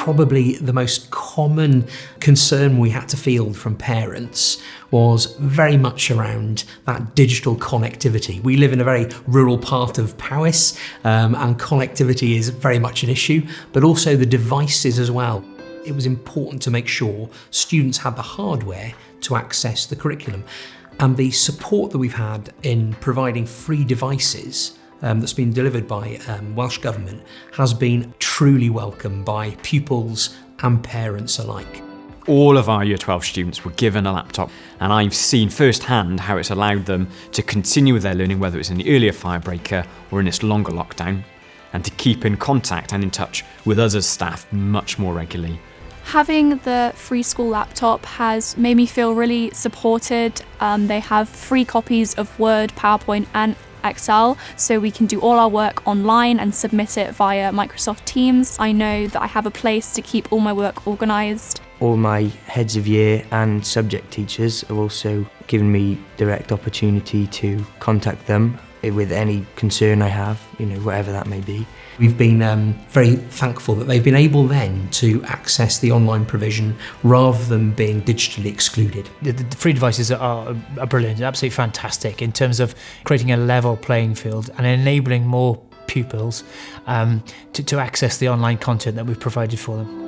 probably the most common concern we had to field from parents was very much around that digital connectivity. We live in a very rural part of Powys, and connectivity is very much an issue, but also the devices as well. It was important to make sure students had the hardware to access the curriculum. And the support that we've had in providing free devices that's been delivered by Welsh Government has been truly welcomed by pupils and parents alike. All of our Year 12 students were given a laptop, and I've seen firsthand how it's allowed them to continue with their learning, whether it's in the earlier firebreaker or in this longer lockdown, and to keep in contact and in touch with us as staff much more regularly. Having the free school laptop has made me feel really supported. They have free copies of Word, PowerPoint and Excel, so we can do all our work online and submit it via Microsoft Teams. I know that I have a place to keep all my work organised. All my heads of year and subject teachers have also given me direct opportunity to contact them with any concern I have, whatever that may be. We've been very thankful that they've been able then to access the online provision rather than being digitally excluded. The free devices are brilliant, absolutely fantastic in terms of creating a level playing field and enabling more pupils to access the online content that we've provided for them.